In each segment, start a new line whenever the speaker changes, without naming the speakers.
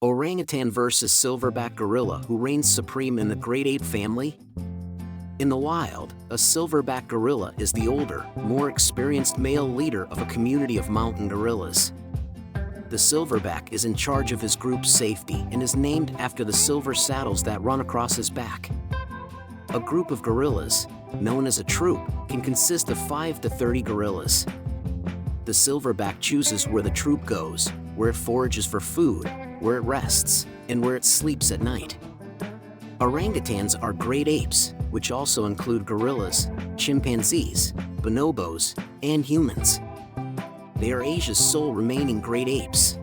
Orangutan versus silverback gorilla, who reigns supreme in the great ape family? In the wild, a silverback gorilla is the older, more experienced male leader of a community of mountain gorillas. The silverback is in charge of his group's safety and is named after the silver saddles that run across his back. A group of gorillas, known as a troop, can consist of 5 to 30 gorillas. The silverback chooses where the troop goes, where it forages for food, where it rests, and where it sleeps at night. Orangutans are great apes, which also include gorillas, chimpanzees, bonobos, and humans. They are Asia's sole remaining great apes.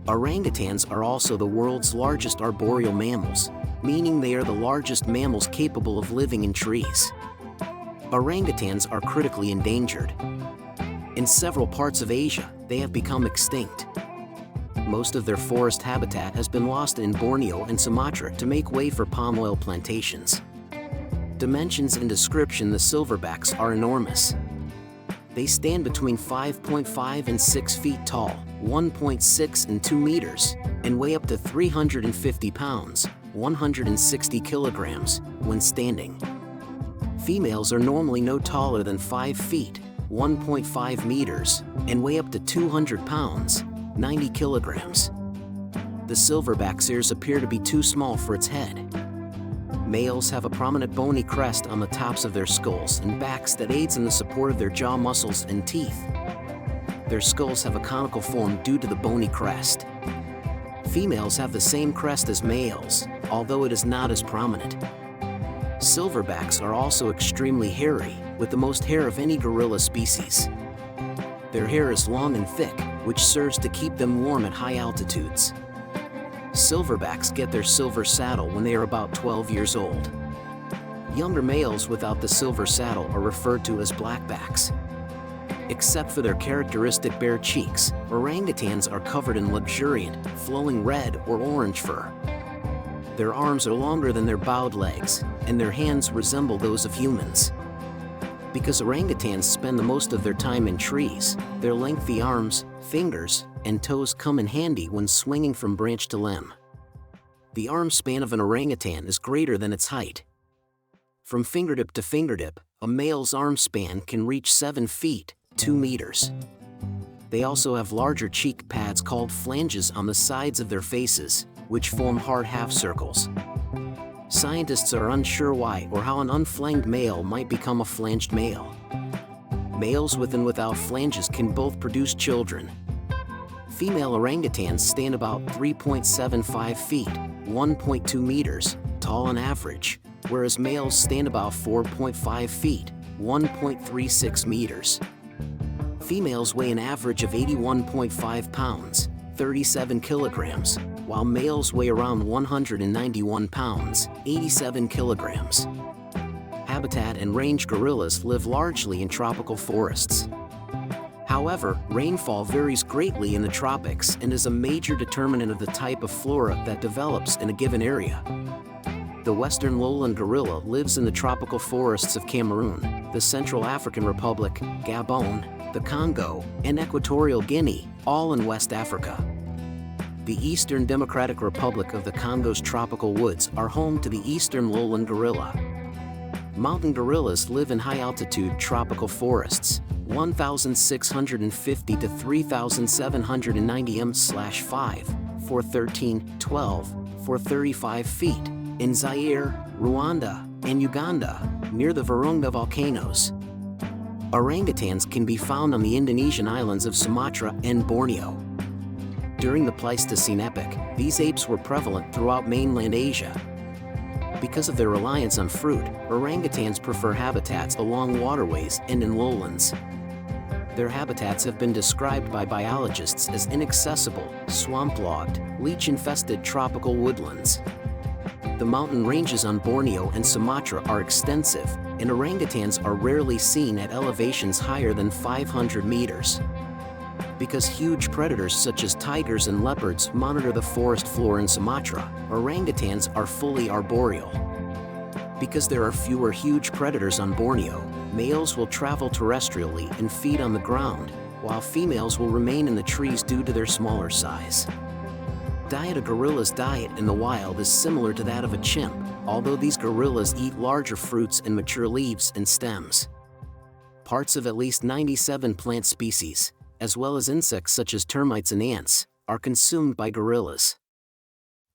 Orangutans are also the world's largest arboreal mammals, meaning they are the largest mammals capable of living in trees. Orangutans are critically endangered. In several parts of Asia, they have become extinct. Most of their forest habitat has been lost in Borneo and Sumatra to make way for palm oil plantations. Dimensions and description: the silverbacks are enormous. They stand between 5.5 and 6 feet tall, 1.6 and 2 meters, and weigh up to 350 pounds, 160 kilograms, when standing. Females are normally no taller than 5 feet, 1.5 meters, and weigh up to 200 pounds, 90 kilograms. The silverback's ears appear to be too small for its head. Males have a prominent bony crest on the tops of their skulls and backs that aids in the support of their jaw muscles and teeth. Their skulls have a conical form due to the bony crest. Females have the same crest as males, although it is not as prominent. Silverbacks are also extremely hairy, with the most hair of any gorilla species. Their hair is long and thick, which serves to keep them warm at high altitudes. Silverbacks get their silver saddle when they are about 12 years old. Younger males without the silver saddle are referred to as blackbacks. Except for their characteristic bare cheeks, orangutans are covered in luxuriant, flowing red or orange fur. Their arms are longer than their bowed legs, and their hands resemble those of humans. Because orangutans spend the most of their time in trees, their lengthy arms, fingers, and toes come in handy when swinging from branch to limb. The arm span of an orangutan is greater than its height. From fingertip to fingertip, a male's arm span can reach 7 feet, 2 meters. They also have larger cheek pads called flanges on the sides of their faces, which form hard half circles. Scientists are unsure why or how an unflanged male might become a flanged male. Males with and without flanges can both produce children. Female orangutans stand about 3.75 feet, 1.2 meters, tall on average, whereas males stand about 4.5 feet, 1.36 meters. Females weigh an average of 81.5 pounds, 37 kilograms, while males weigh around 191 pounds, 87 kilograms. Habitat and range gorillas live largely in tropical forests. However, rainfall varies greatly in the tropics and is a major determinant of the type of flora that develops in a given area. The western lowland gorilla lives in the tropical forests of Cameroon, the Central African Republic, Gabon, the Congo, and Equatorial Guinea, all in West Africa. The Eastern Democratic Republic of the Congo's tropical woods are home to the eastern lowland gorilla. Mountain gorillas live in high-altitude tropical forests, 1,650 to 3,790 m/5, 413, 12, 435 feet, in Zaire, Rwanda, and Uganda, near the Virunga volcanoes. Orangutans can be found on the Indonesian islands of Sumatra and Borneo. During the Pleistocene epoch, these apes were prevalent throughout mainland Asia. Because of their reliance on fruit, orangutans prefer habitats along waterways and in lowlands. Their habitats have been described by biologists as inaccessible, swamp-logged, leech-infested tropical woodlands. The mountain ranges on Borneo and Sumatra are extensive, and orangutans are rarely seen at elevations higher than 500 meters. Because huge predators such as tigers and leopards monitor the forest floor in Sumatra, orangutans are fully arboreal. Because there are fewer huge predators on Borneo, males will travel terrestrially and feed on the ground, while females will remain in the trees due to their smaller size. A gorilla's diet in the wild is similar to that of a chimp, although these gorillas eat larger fruits and mature leaves and stems. Parts of at least 97 plant species, as well as insects such as termites and ants, are consumed by gorillas.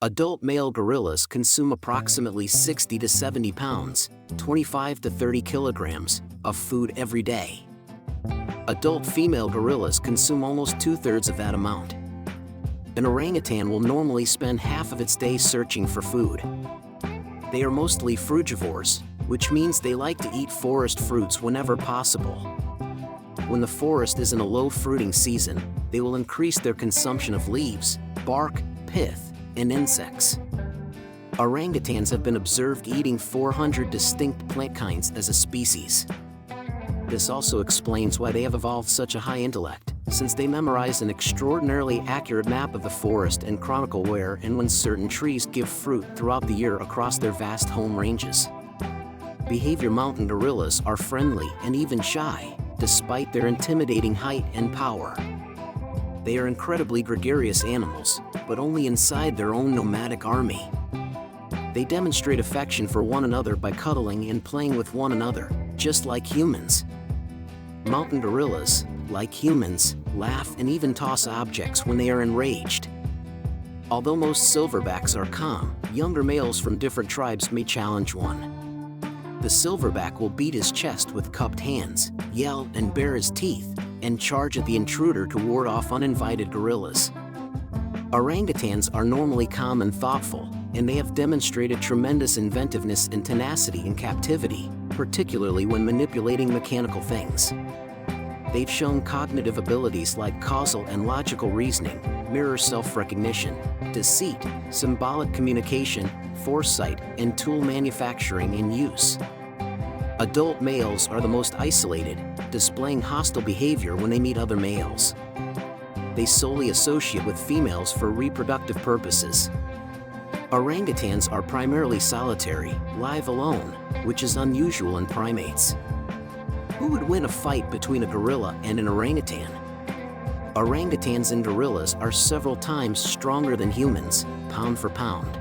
Adult male gorillas consume approximately 60 to 70 pounds, 25 to 30 kilograms, of food every day. Adult female gorillas consume almost 2/3 of that amount. An orangutan will normally spend half of its day searching for food. They are mostly frugivores, which means they like to eat forest fruits whenever possible. When the forest is in a low fruiting season, they will increase their consumption of leaves, bark, pith, and insects. Orangutans have been observed eating 400 distinct plant kinds as a species. This also explains why they have evolved such a high intellect, since they memorize an extraordinarily accurate map of the forest and chronicle where and when certain trees give fruit throughout the year across their vast home ranges. Behavior mountain gorillas are friendly and even shy, despite their intimidating height and power. They are incredibly gregarious animals, but only inside their own nomadic army. They demonstrate affection for one another by cuddling and playing with one another, just like humans. Mountain gorillas, like humans, laugh and even toss objects when they are enraged. Although most silverbacks are calm, younger males from different tribes may challenge one. The silverback will beat his chest with cupped hands, yell and bare his teeth, and charge at the intruder to ward off uninvited gorillas. Orangutans are normally calm and thoughtful, and they have demonstrated tremendous inventiveness and tenacity in captivity, particularly when manipulating mechanical things. They've shown cognitive abilities like causal and logical reasoning, mirror self-recognition, deceit, symbolic communication, foresight, and tool manufacturing in use. Adult males are the most isolated, displaying hostile behavior when they meet other males. They solely associate with females for reproductive purposes. Orangutans are primarily solitary, live alone, which is unusual in primates. Who would win a fight between a gorilla and an orangutan? Orangutans and gorillas are several times stronger than humans, pound for pound.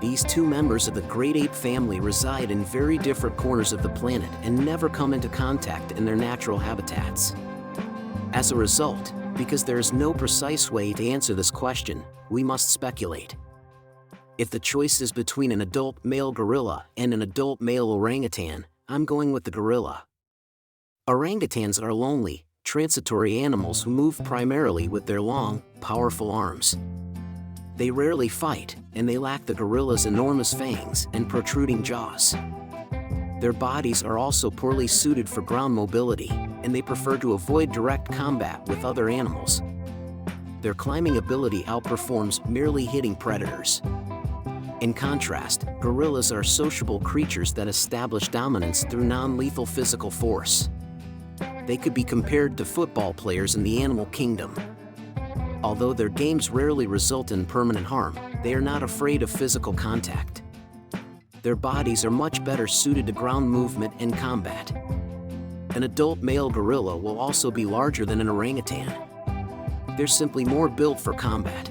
These two members of the great ape family reside in very different corners of the planet and never come into contact in their natural habitats. As a result, because there is no precise way to answer this question, we must speculate. If the choice is between an adult male gorilla and an adult male orangutan, I'm going with the gorilla. Orangutans are lonely, transitory animals who move primarily with their long, powerful arms. They rarely fight, and they lack the gorilla's enormous fangs and protruding jaws. Their bodies are also poorly suited for ground mobility, and they prefer to avoid direct combat with other animals. Their climbing ability outperforms merely hitting predators. In contrast, gorillas are sociable creatures that establish dominance through non-lethal physical force. They could be compared to football players in the animal kingdom. Although their games rarely result in permanent harm, they are not afraid of physical contact. Their bodies are much better suited to ground movement and combat. An adult male gorilla will also be larger than an orangutan. They're simply more built for combat.